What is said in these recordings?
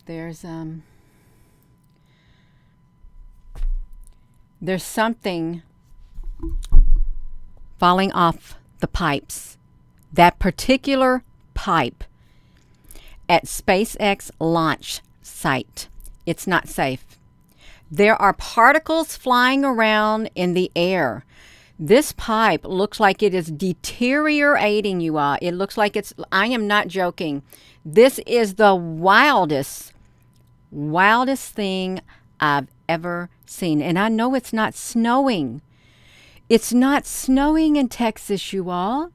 there's something falling off the pipes. That particular pipe at SpaceX launch site. It's not safe. There are particles flying around in the air. This pipe looks like it is deteriorating, you all. It looks like it's, I am not joking. This is the wildest thing I've ever seen. And I know it's not snowing. It's not snowing in Texas, you all.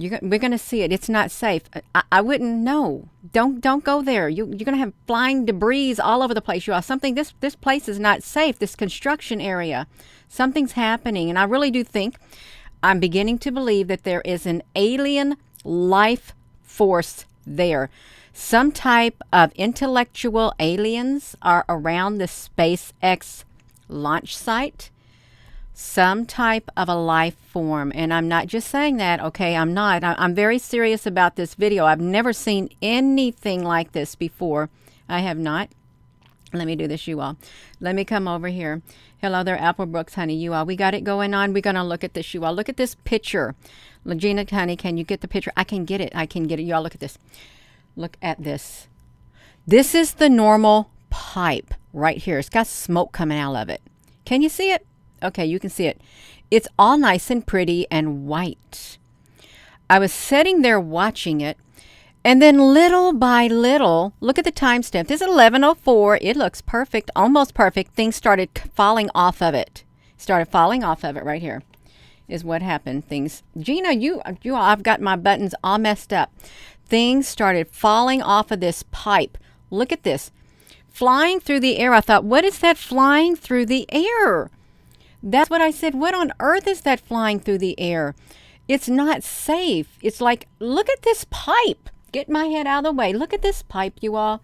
We're going to see it. It's not safe. I wouldn't know. Don't go there. You're going to have flying debris all over the place. You are something. This place is not safe. This construction area, something's happening, and I really do think, I'm beginning to believe that there is an alien life force there. Some type of intellectual aliens are around the SpaceX launch site. Some type of a life form. And I'm not just saying that, okay? I'm not. I'm very serious about this video. I've never seen anything like this before. I have not. Let me do this, you all. Let me come over here. Hello there, Apple Brooks, honey, you all. We got it going on. We're going to look at this, you all. Look at this picture. Legina, honey, can you get the picture? I can get it. I can get it. You all look at this. Look at this. This is the normal pipe right here. It's got smoke coming out of it. Can you see it? Okay, you can see it. It's all nice and pretty and white. I was sitting there watching it, and then little by little, look at the timestamp. This is 11:04. It looks perfect, almost perfect. Things started falling off of it. Started falling off of it right here is what happened. Things, Gina, you I've got my buttons all messed up. Things started falling off of this pipe. Look at this. Flying through the air. I thought, what is that flying through the air? That's what I said. What on earth is that flying through the air? It's not safe. It's like, look at this pipe. Get my head out of the way. Look at this pipe, you all.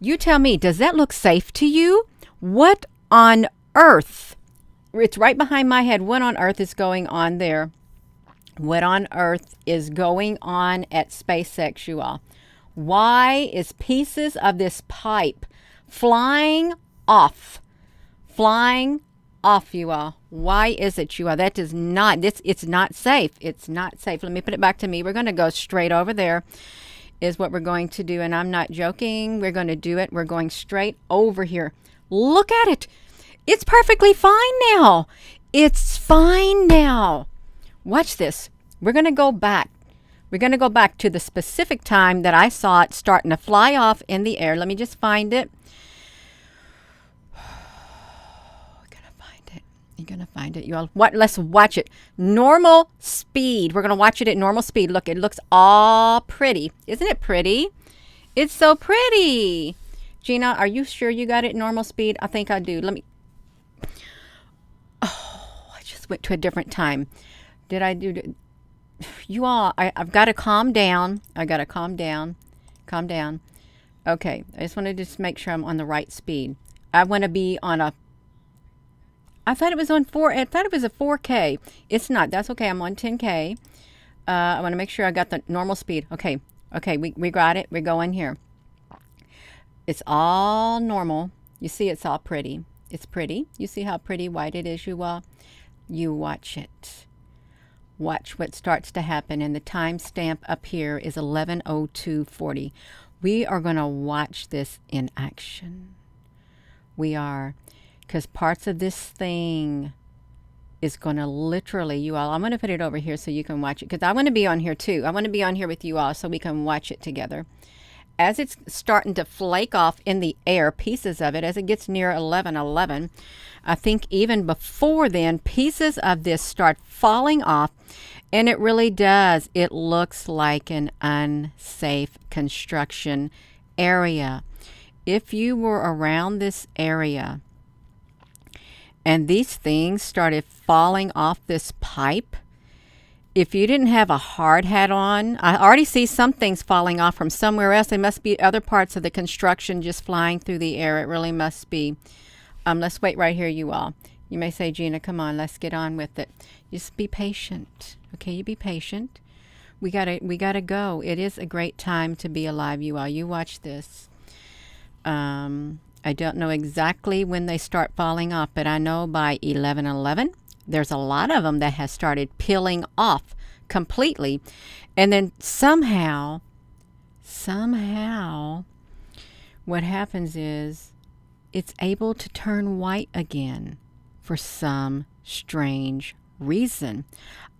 You tell me, does that look safe to you? What on earth? It's right behind my head. What on earth is going on there? What on earth is going on at SpaceX, you all? Why is pieces of this pipe flying off? Flying off, you all. Why is it, you all? That does not, it's not safe. It's not safe. Let me put it back to me. We're going to go straight over there is what we're going to do. And I'm not joking. We're going to do it. We're going straight over here. Look at it. It's perfectly fine now. It's fine now. Watch this. We're going to go back. We're going to go back to the specific time that I saw it starting to fly off in the air. Let me just find it. You're going to find it. You all, let's watch it. Normal speed. We're going to watch it at normal speed. Look, it looks all pretty. Isn't it pretty? It's so pretty. Gina, are you sure you got it at normal speed? I think I do. Let me. Oh, I just went to a different time. Did I do? You all, I've got to calm down. I got to calm down. Calm down. Okay. I just want to just make sure I'm on the right speed. I want to be on a. I thought it was on I thought it was a 4K. It's not. That's okay. I'm on 10K. I want to make sure I got the normal speed. Okay. Okay. We got it. We're going here. It's all normal. You see, it's all pretty. It's pretty. You see how pretty white it is, you all? You watch it. Watch what starts to happen. And the timestamp up here is 11:02:40. We are going to watch this in action. We are. Because parts of this thing is going to literally, you all, I'm going to put it over here so you can watch it. Because I want to be on here too. I want to be on here with you all so we can watch it together. As it's starting to flake off in the air, pieces of it, as it gets near 11:11, I think even before then, pieces of this start falling off. And it really does. It looks like an unsafe construction area. If you were around this area, and these things started falling off this pipe, if you didn't have a hard hat on, I already see some things falling off from somewhere else. There must be other parts of the construction just flying through the air. It really must be. Let's wait right here, you all. You may say, Gina, come on, let's get on with it. Just be patient. Okay, you be patient. We gotta go. It is a great time to be alive, you all. You watch this. I don't know exactly when they start falling off, but I know by 11:11, there's a lot of them that has started peeling off completely. And then somehow, what happens is it's able to turn white again for some strange reason.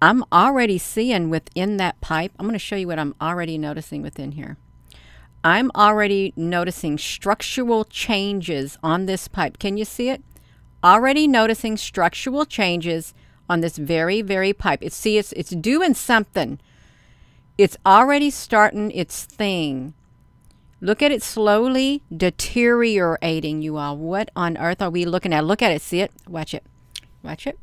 I'm already seeing within that pipe. I'm going to show you what I'm already noticing within here. I'm already noticing structural changes on this pipe. Can you see it? Already noticing structural changes on this very, very pipe. It's doing something. It's already starting its thing. Look at it slowly deteriorating, you all. What on earth are we looking at? Look at it. See it? Watch it. Watch it.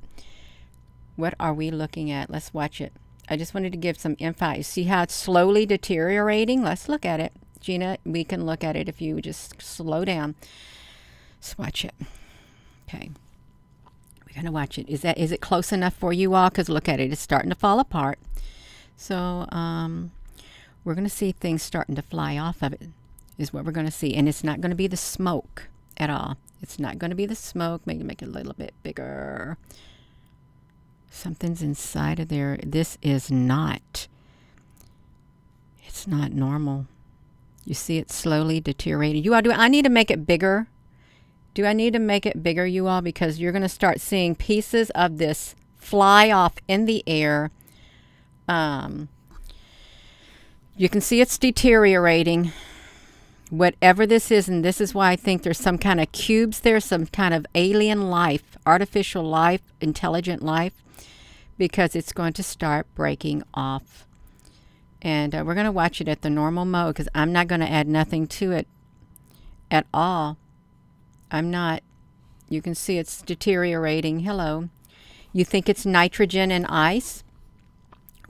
What are we looking at? Let's watch it. I just wanted to give some info. You see how it's slowly deteriorating? Let's look at it. Gina, we can look at it if you just slow down. Let's watch it. Okay. We're going to watch it. Is it close enough for you all? Because look at it. It's starting to fall apart. So we're going to see things starting to fly off of it is what we're going to see. And it's not going to be the smoke at all. It's not going to be the smoke. Maybe make it a little bit bigger. Something's inside of there. This is not. It's not normal. You see it slowly deteriorating. You all, I need to make it bigger? Do I need to make it bigger, you all? Because you're going to start seeing pieces of this fly off in the air. You can see it's deteriorating. Whatever this is, and this is why I think there's some kind of cubes there, some kind of alien life, artificial life, intelligent life, because it's going to start breaking off. And we're going to watch it at the normal mode because I'm not going to add nothing to it at all. I'm not. You can see it's deteriorating. Hello. You think it's nitrogen and ice?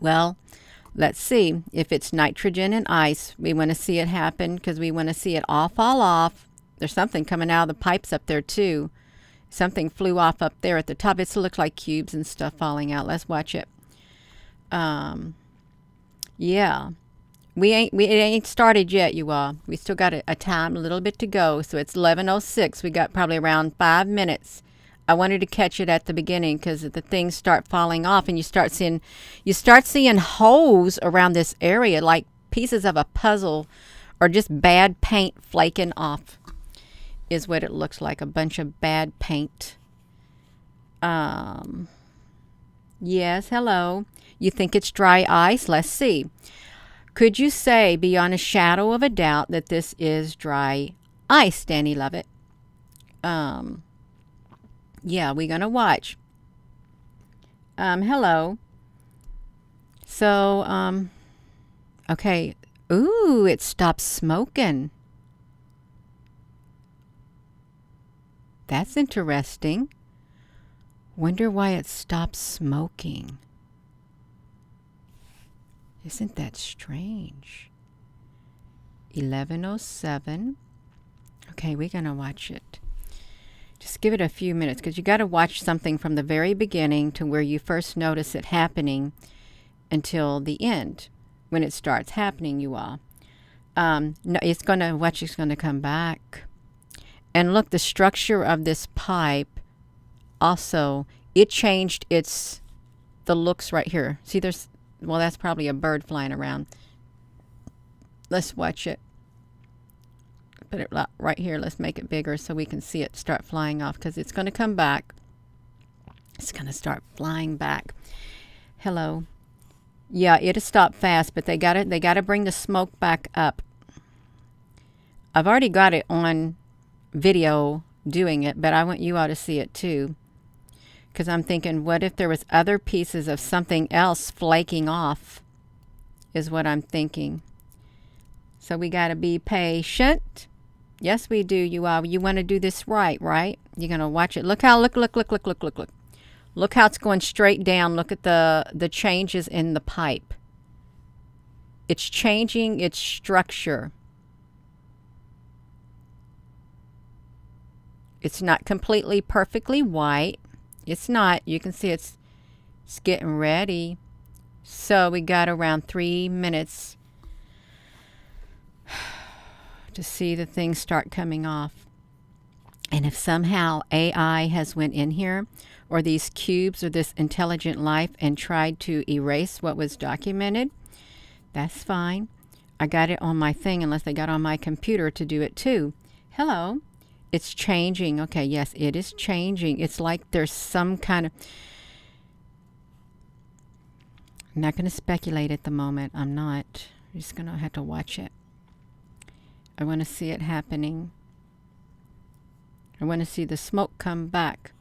Well, let's see. If it's nitrogen and ice, we want to see it happen because we want to see it all fall off. There's something coming out of the pipes up there too. Something flew off up there at the top. It looks like cubes and stuff falling out. Let's watch it. Yeah. It ain't started yet, you all. We still got a time, a little bit to go. So it's 11:06. We got probably around 5 minutes. I wanted to catch it at the beginning because the things start falling off and you start seeing holes around this area like pieces of a puzzle or just bad paint flaking off is what it looks like. A bunch of bad paint. Yes, hello. You think it's dry ice? Let's see. Could you say beyond a shadow of a doubt that this is dry ice, Danny Lovett? Yeah, we're going to watch. Hello. So, okay. Ooh, it stopped smoking. That's interesting. Wonder why it stopped smoking. Isn't that strange? 11:07. Okay, we're going to watch it. Just give it a few minutes because you got to watch something from the very beginning to where you first notice it happening until the end when it starts happening, you all. No, it's going to come back. And look, the structure of this pipe also, it changed the looks right here. See, well, that's probably a bird flying around. Let's watch it. Put it right here. Let's make it bigger so we can see it start flying off because it's going to come back. It's going to start flying back. Hello. Yeah, it'll stop fast, but they got to bring the smoke back up. I've already got it on video doing it, but I want you all to see it too. Because I'm thinking, what if there was other pieces of something else flaking off is what I'm thinking. So we got to be patient. Yes, we do, you all. You want to do this right? You're going to watch it. Look. Look how it's going straight down. Look at the changes in the pipe. It's changing its structure. It's not completely perfectly white. It's not. You can see it's getting ready. So we got around 3 minutes to see the things start coming off. And if somehow AI has went in here, or these cubes or this intelligent life, and tried to erase what was documented, that's fine. I got it on my thing, unless they got on my computer to do it too. Hello. It's changing. Okay, yes, it is changing. It's like there's some kind of... I'm not going to speculate at the moment. I'm not. I'm just going to have to watch it. I want to see it happening. I want to see the smoke come back.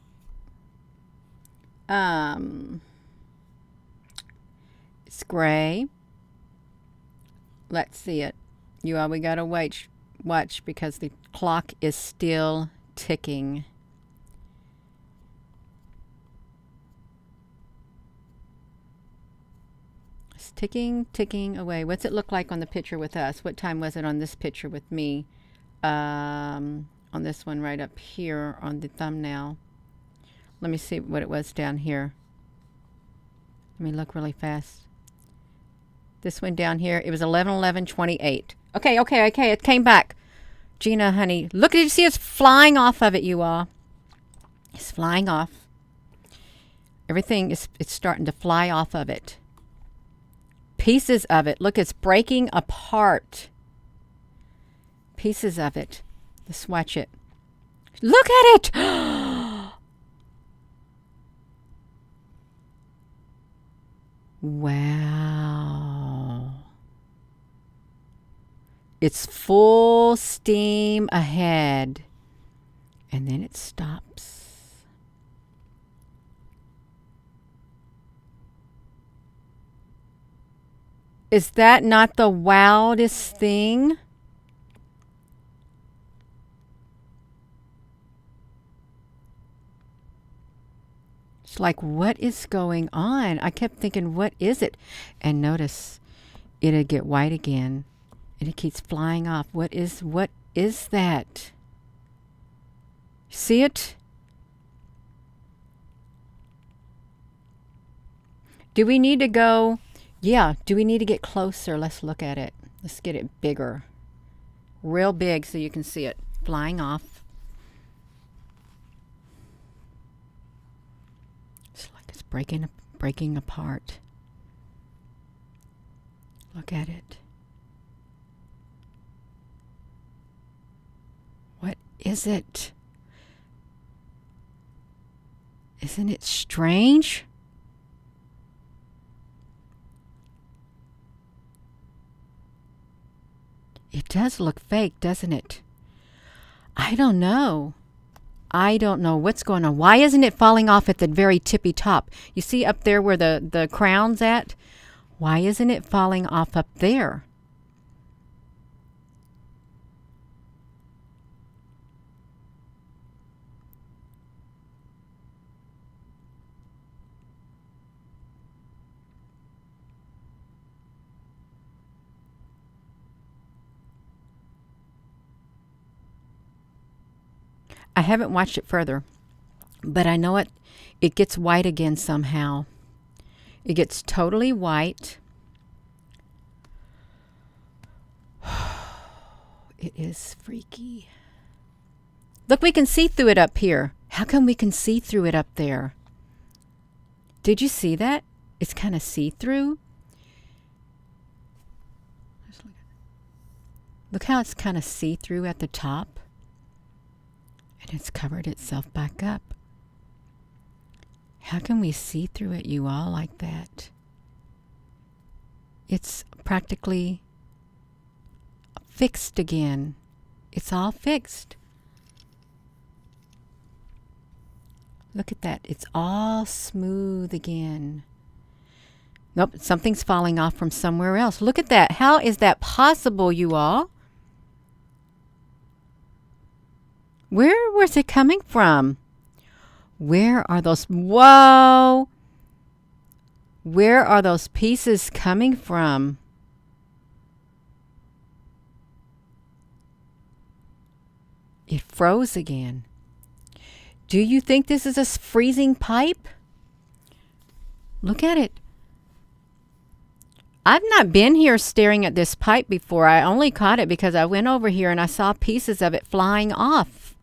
It's gray. Let's see it. You all, we got to watch because the clock is still ticking. It's ticking away. What's it look like on the picture with us? What time was it on this picture with me? On this one right up here on the thumbnail. Let me see what it was down here. Let me look really fast. This one down here, it was 11:11:28. Okay, it came back. Gina, honey, look, did you see it's flying off of it, you all? It's flying off. Everything is, it's starting to fly off of it. Pieces of it. Look, it's breaking apart. Pieces of it. Let's watch it. Look at it! Wow. It's full steam ahead. And then it stops. Is that not the wildest thing? It's like, what is going on? I kept thinking, what is it? And notice, it'll get white again. And it keeps flying off. What is that? See it? Do we need to go? Yeah, do we need to get closer? Let's look at it. Let's get it bigger. Real big so you can see it flying off. It's like it's breaking apart. Look at it. What is it? Isn't it strange? It does look fake, doesn't it? I don't know. I don't know what's going on. Why isn't it falling off at the very tippy top? You see up there where the crown's at? Why isn't it falling off up there? I haven't watched it further, but I know it gets white again somehow. It gets totally white. It is freaky. Look, we can see through it up here. How come we can see through it up there? Did you see that? It's kind of see-through. Look how it's kind of see-through at the top. And it's covered itself back up. How can we see through it, you all, like that? It's practically fixed again. It's all fixed. Look at that. It's all smooth again. Nope, something's falling off from somewhere else. Look at that. How is that possible, you all? Where was it coming from? Where are those? Whoa! Where are those pieces coming from? It froze again. Do you think this is a freezing pipe? Look at it. I've not been here staring at this pipe before. I only caught it because I went over here and I saw pieces of it flying off.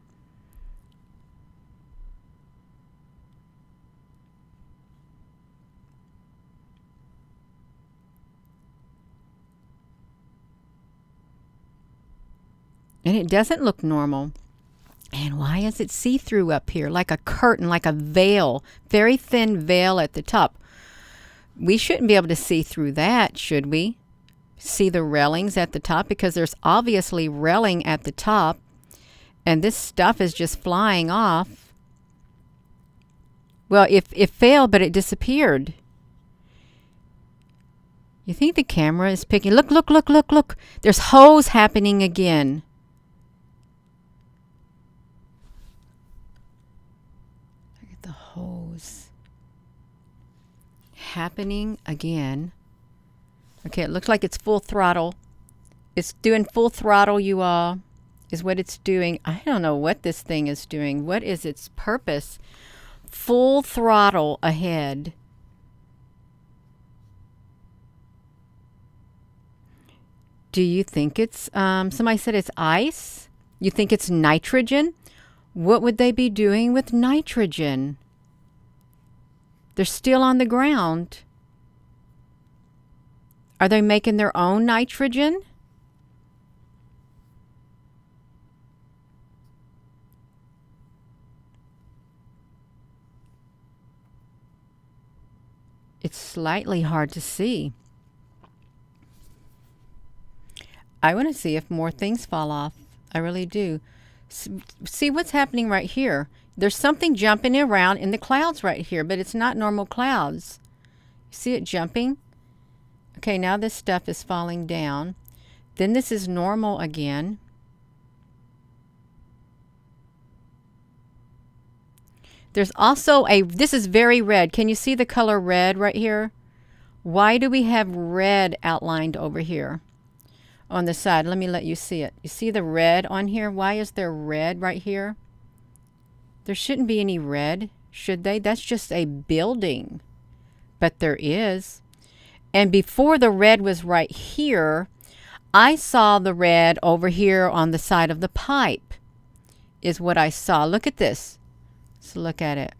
And it doesn't look normal. And why is it see-through up here? Like a curtain, like a veil. Very thin veil at the top. We shouldn't be able to see through that, should we? See the railings at the top? Because there's obviously railing at the top. And this stuff is just flying off. Well, it failed, but it disappeared. You think the camera is picking... Look, look, look, look, look. There's hose happening again. The hose happening again. Okay, it looks like it's full throttle. It's doing full throttle, you all, is what it's doing. I don't know what this thing is doing. What is its purpose? Full throttle ahead. Do you think it's, somebody said it's ice? You think it's nitrogen? What would they be doing with nitrogen? They're still on the ground. Are they making their own nitrogen? It's slightly hard to see. I want to see if more things fall off. I really do. See what's happening right here. There's something jumping around in the clouds right here, but it's not normal clouds. You see it jumping? Okay, now this stuff is falling down. Then this is normal again. There's also this is very red. Can you see the color red right here? Why do we have red outlined over here on the side? Let me let you see it. You see the red on here? Why is there red right here? There shouldn't be any red, should they? That's just a building. But there is. And before the red was right here, I saw the red over here on the side of the pipe is what I saw. Look at this. Let's look at it.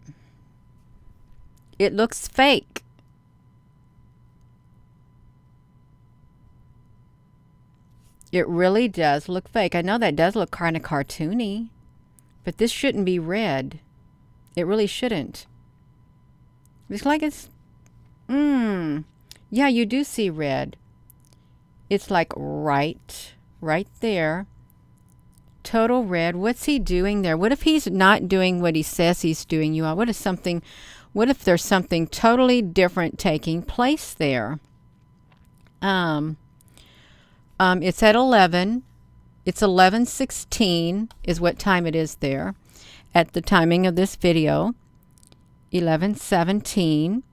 It looks fake. It really does look fake. I know that does look kind of cartoony, but this shouldn't be red. It really shouldn't. It's like it's... Yeah, you do see red. It's like right there. Total red. What's he doing there? What if he's not doing what he says he's doing, you all? What if there's something totally different taking place there? It's at 11. It's 11:16 is what time it is there at the timing of this video. 11:17.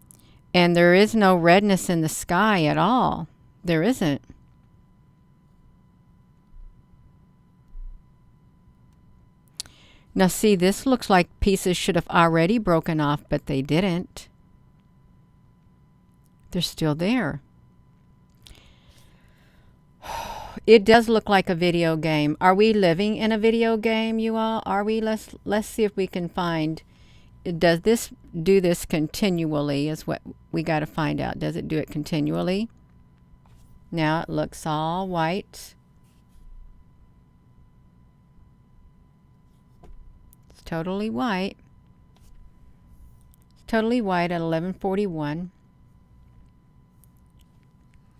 And there is no redness in the sky at all. There isn't. Now see, this looks like pieces should have already broken off, but they didn't. They're still there. It does look like a video game. Are we living in a video game, you all? Are we? Let's see if we can find. Does this do this continually is what we got to find out. Does it do it continually? Now it looks all white. It's totally white. It's totally white at 11:41.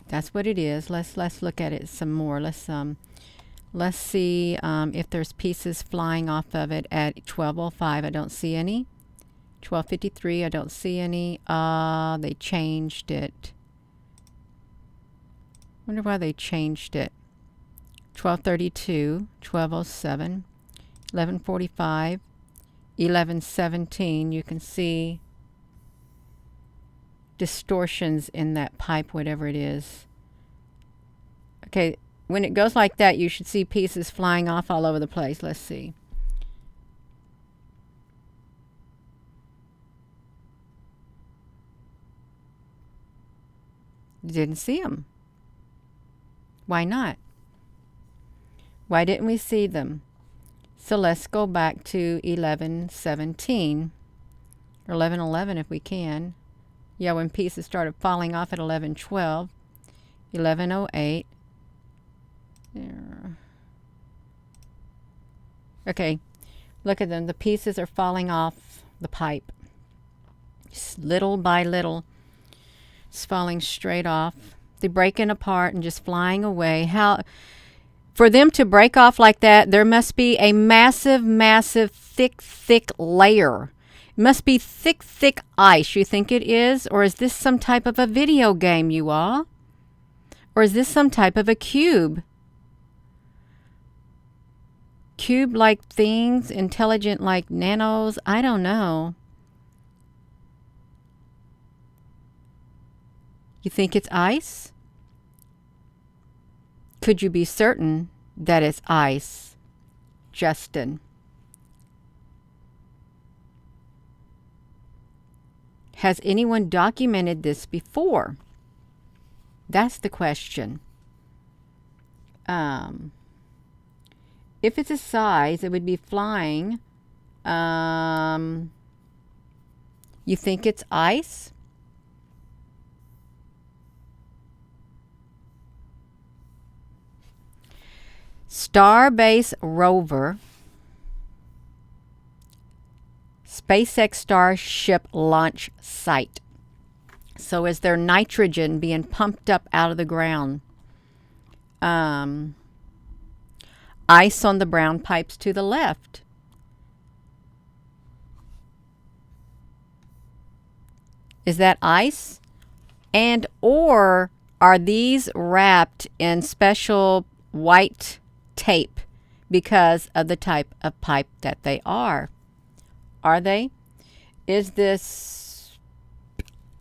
That's what it is. Let's look at it some more. Let's see if there's pieces flying off of it at 12:05. I don't see any. 12:53. I don't see any. They changed it. Wonder why they changed it. 12:32. 12:07. 11:45. 11:17. You can see distortions in that pipe, whatever it is. Okay, when it goes like that, you should see pieces flying off all over the place. Let's see. Didn't see them. Why not? Why didn't we see them? So let's go back to 11:17 or 11:11 if we can. Yeah, when pieces started falling off at 11:12, 11:08. There. Okay, look at them. The pieces are falling off the pipe. Just little by little, it's falling straight off. They're breaking apart and just flying away. How? For them to break off like that, there must be a massive, massive, thick, thick layer. It must be thick, thick ice. You think it is? Or is this some type of a video game, you all? Or is this some type of a cube? Cube-like things, intelligent like nanos? I don't know. You think it's ice? Could you be certain that it's ice, Justin? Has anyone documented this before? That's the question. If it's a size, it would be flying. You think it's ice? Starbase rover, SpaceX Starship launch site. So is there nitrogen being pumped up out of the ground? Ice on the brown pipes to the left. Is that ice? And or are these wrapped in special white tape because of the type of pipe that they are? Are they? Is this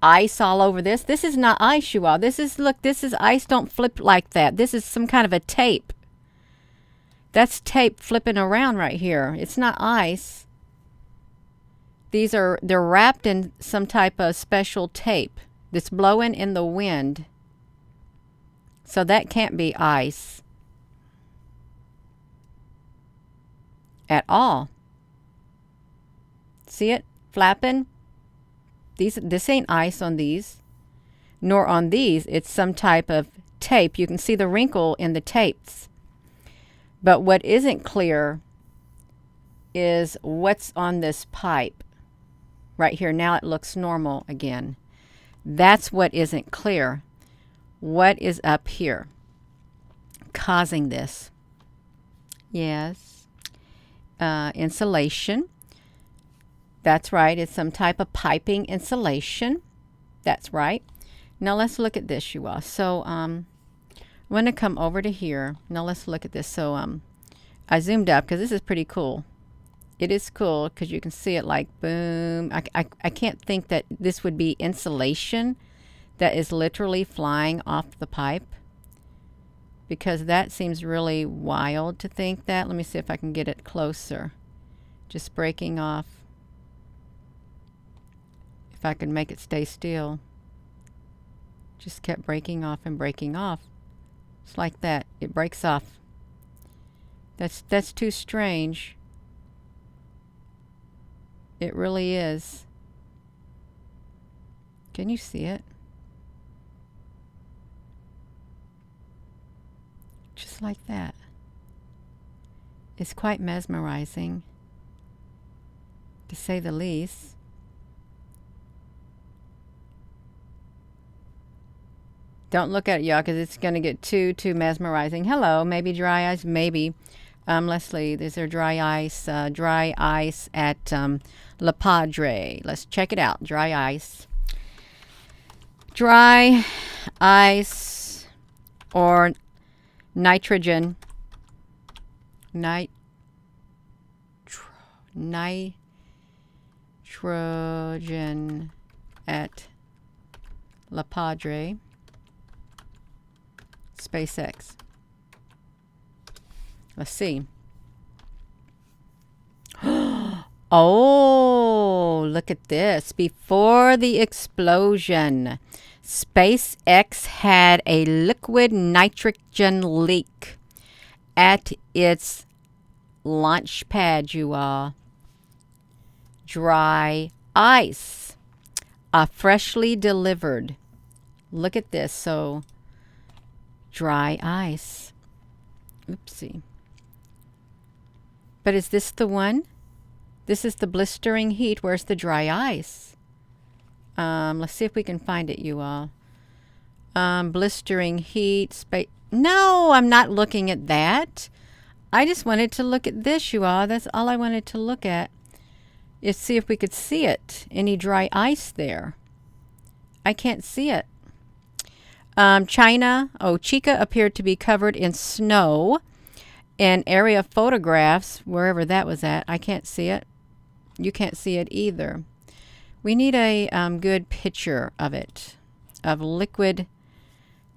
ice all over this? This is not ice, you all. This is, look, this is ice. Don't flip like that. This is some kind of a tape. That's tape flipping around right here. It's not ice. They're wrapped in some type of special tape that's blowing in the wind. So that can't be ice at all. See it flapping? This ain't ice on these, nor on these. It's some type of tape. You can see the wrinkle in the tapes. But what isn't clear is what's on this pipe right here. Now it looks normal again. That's what isn't clear. What is up here causing this? Yes. Insulation. That's right. It's some type of piping insulation. That's right. Now let's look at this, you all. So I'm going to come over to here. Now let's look at this. So I zoomed up because this is pretty cool. It is cool because you can see it like boom. I can't think that this would be insulation that is literally flying off the pipe, because that seems really wild to think that. Let me see if I can get it closer. Just breaking off. If I could make it stay still. Just kept breaking off and breaking off. It's like that. It breaks off. That's too strange. It really is. Can you see it? Just like that. It's quite mesmerizing, to say the least. Don't look at it, y'all, because it's going to get too mesmerizing. Hello, maybe dry ice, maybe. Leslie, is there dry ice? Dry ice at La Padre. Let's check it out. Dry ice. Dry ice or nitrogen. Nitrogen at La Padre. SpaceX. Let's see. Oh, look at this. Before the explosion. SpaceX had a liquid nitrogen leak at its launch pad, you all. Dry ice. Freshly delivered. Look at this. So, dry ice. Oopsie. But is this the one? This is the blistering heat. Where's the dry ice? Let's see if we can find it, you all. Blistering heat. No, I'm not looking at that. I just wanted to look at this, you all. That's all I wanted to look at. Is see if we could see it. Any dry ice there? I can't see it. China. Oh, Chica appeared to be covered in snow. And area photographs, wherever that was at, I can't see it. You can't see it either. We need a good picture of it, of liquid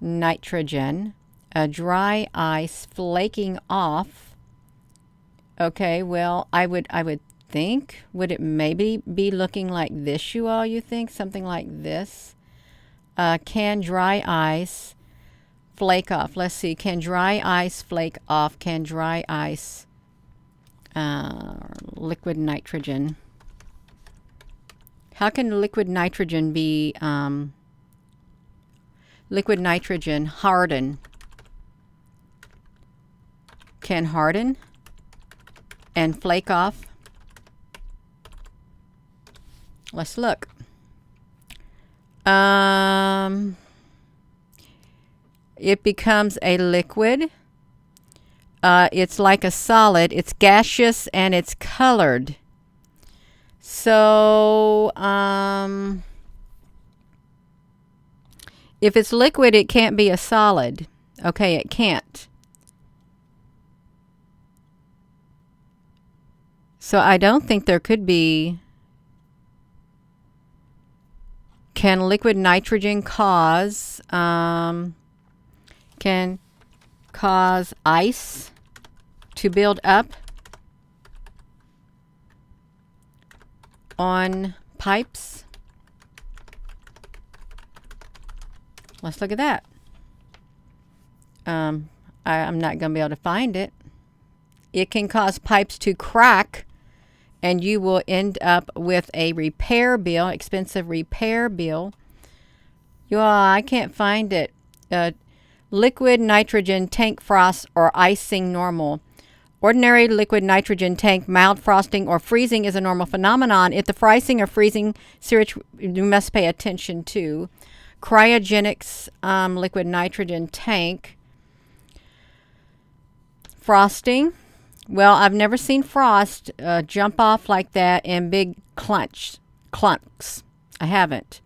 nitrogen, a dry ice flaking off. Okay, well, I would think, would it maybe be looking like this, you all, you think? Something like this? Can dry ice flake off? Let's see. Can dry ice flake off? Can dry ice liquid nitrogen? How can liquid nitrogen be liquid nitrogen harden? Can harden and flake off? Let's look. It becomes a liquid. It's like a solid. It's gaseous and it's colored. So, if it's liquid, it can't be a solid. Okay, it can't. So I don't think there could be. Can liquid nitrogen cause ice to build up on pipes? Let's look at that. I'm not going to be able to find it. It can cause pipes to crack, and you will end up with a repair bill, expensive repair bill. I can't find it. Liquid nitrogen tank frost or icing normal. Ordinary liquid nitrogen tank mild frosting or freezing is a normal phenomenon. If the frosting or freezing search you must pay attention to. Cryogenics liquid nitrogen tank frosting. Well, I've never seen frost jump off like that in big clunks. I haven't.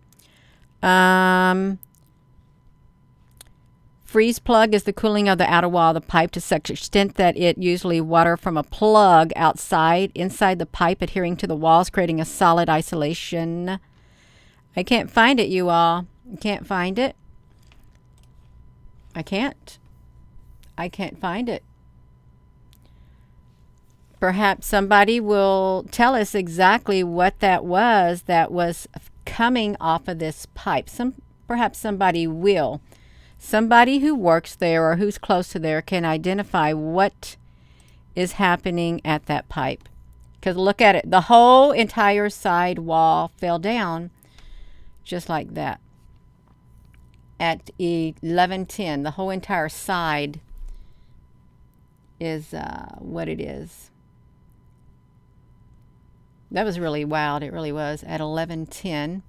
Freeze plug is the cooling of the outer wall of the pipe to such extent that it usually water from a plug inside the pipe adhering to the walls, creating a solid isolation. I can't find it, you all. I can't find it. I can't find it. Perhaps somebody will tell us exactly what that was coming off of this pipe. Perhaps somebody will. Somebody who works there or who's close to there can identify what is happening at that pipe. Because look at it. The whole entire side wall fell down just like that. At 11:10, the whole entire side is what it is. That was really wild. It really was. At 11:10.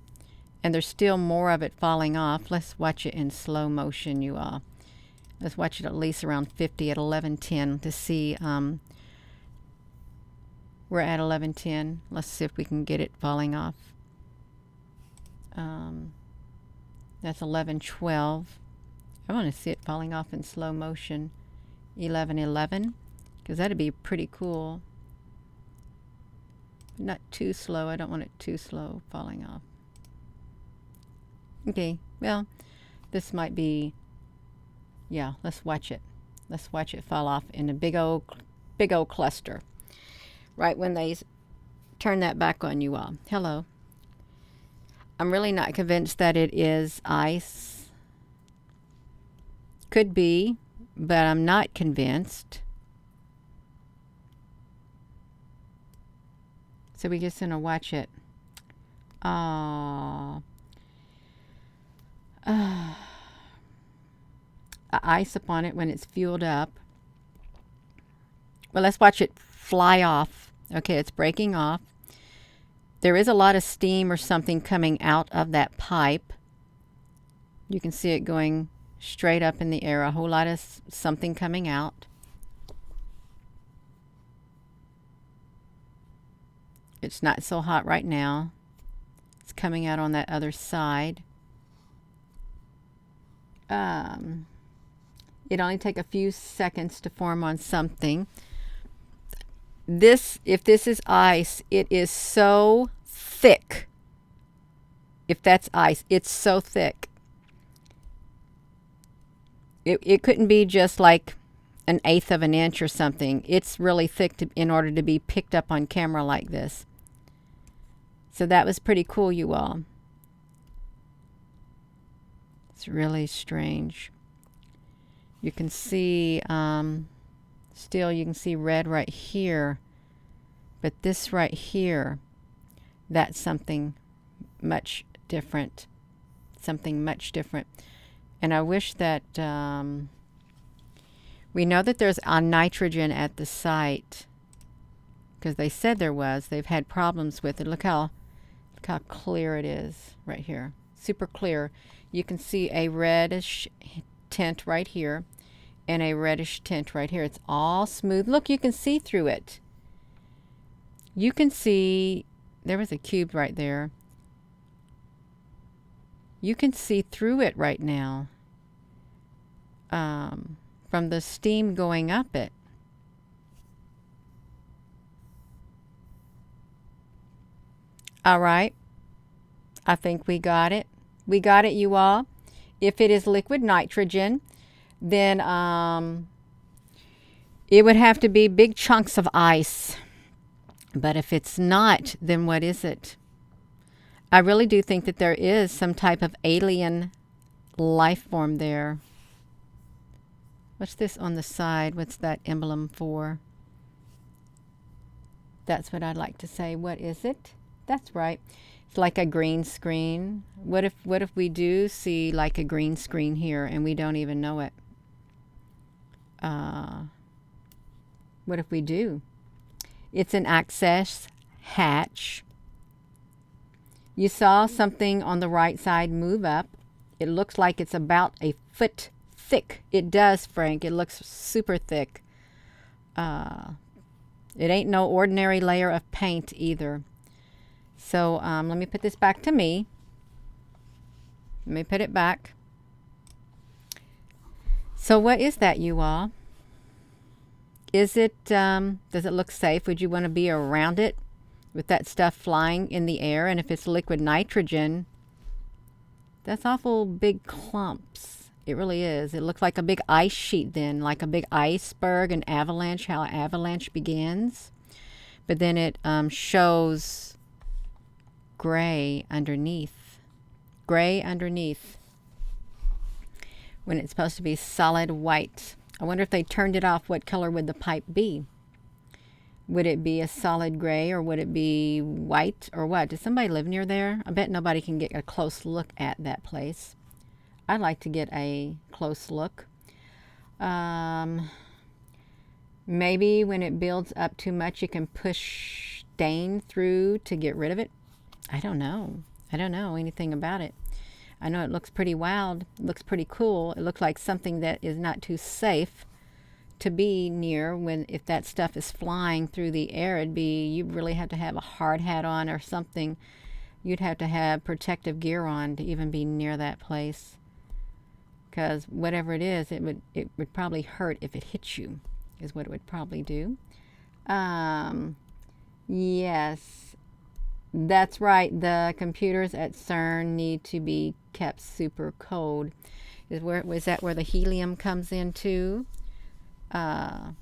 And there's still more of it falling off. Let's watch it in slow motion, you all. Let's watch it at least around 50 at 11:10 to see. We're at 11:10. Let's see if we can get it falling off. That's 11:12. I want to see it falling off in slow motion. 11:11, because that'd be pretty cool. Not too slow. I don't want it too slow falling off. Okay, well, this might be, yeah, let's watch it. Let's watch it fall off in a big old cluster. Right when they turn that back on, you all. Hello. I'm really not convinced that it is ice. Could be, but I'm not convinced. So we're just gonna watch it. Ice upon it when it's fueled up. Well, let's watch it fly off. Okay, it's breaking off. There is a lot of steam or something coming out of that pipe. You can see it going straight up in the air. A whole lot of something coming out. It's not so hot right now. It's coming out on that other side. It only take a few seconds to form on something. If this is ice, it is so thick. If that's ice, it's so thick. It couldn't be just like an eighth of an inch or something. It's really thick in order to be picked up on camera like this. So that was pretty cool, you all. It's really strange. You can see, still you can see red right here. But this right here, that's something much different. Something much different. And I wish that, we know that there's nitrogen at the site. Because they said there was. They've had problems with it. Look how clear it is right here. Super clear. You can see a reddish tint right here and a reddish tint right here. It's all smooth. Look, you can see through it. You can see, there was a cube right there. You can see through it right now from the steam going up it. All right. I think we got it. We got it, you all. If it is liquid nitrogen, then it would have to be big chunks of ice. But if it's not, then what is it? I really do think that there is some type of alien life form there. What's this on the side? What's that emblem for? That's what I'd like to say. What is it? That's right. It's like a green screen. What if we do see like a green screen here and we don't even know it? What if we do? It's an access hatch. You saw something on the right side move up. It looks like it's about a foot thick. It does, Frank. It looks super thick. It ain't no ordinary layer of paint either. So let me put this back to me. Let me put it back. So what is that, you all? Is it, does it look safe? Would you want to be around it with that stuff flying in the air? And if it's liquid nitrogen, that's awful big clumps. It really is. It looks like a big ice sheet then, like a big iceberg, an avalanche, how an avalanche begins. But then it shows gray underneath. Gray underneath. When it's supposed to be solid white. I wonder if they turned it off, what color would the pipe be? Would it be a solid gray or would it be white or what? Does somebody live near there? I bet nobody can get a close look at that place. I'd like to get a close look. Maybe when it builds up too much, you can push stain through to get rid of it. I don't know. I don't know anything about it. I know it looks pretty wild. It looks pretty cool. It looks like something that is not too safe to be near if that stuff is flying through the air. You'd really have to have a hard hat on or something. You'd have to have protective gear on to even be near that place. Because whatever it is, it would probably hurt if it hit you, is what it would probably do. Yes. That's right. The computers at CERN need to be kept super cold. Is that where the helium comes in too? Yeah.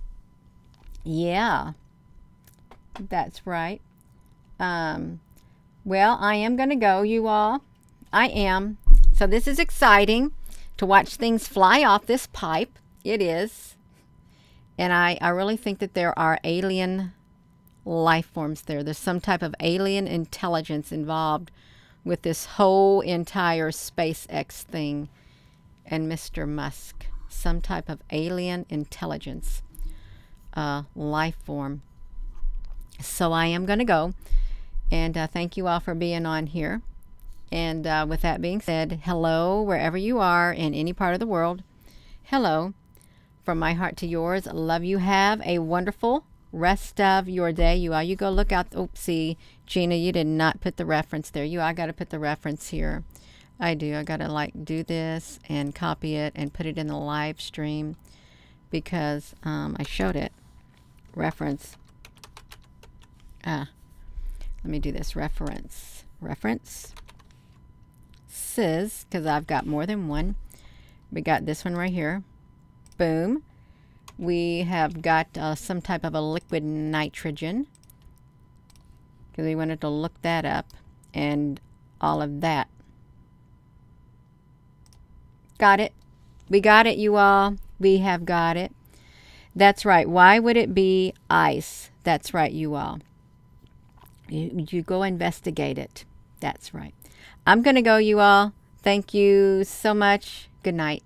That's right. Well, I am going to go, you all. I am. So this is exciting to watch things fly off this pipe. It is. And I really think that there are alien life forms there. There's some type of alien intelligence involved with this whole entire SpaceX thing and Mr. Musk. Some type of alien intelligence life form. So I am going to go. And thank you all for being on here. And with that being said, hello, wherever you are in any part of the world. Hello. From my heart to yours. Love you. Have a wonderful rest of your day. You all, you go look out. Oopsie, Gina, you did not put the reference there. I got to put the reference here. I do. I got to like do this and copy it and put it in the live stream because I showed it. Reference. Let me do this. Reference. References, because I've got more than one. We got this one right here. Boom. We have got some type of a liquid nitrogen, because we wanted to look that up and all of that. Got it. We got it, you all. We have got it. That's right. Why would it be ice? That's right, you all. You go investigate it. That's right. I'm going to go, you all. Thank you so much. Good night.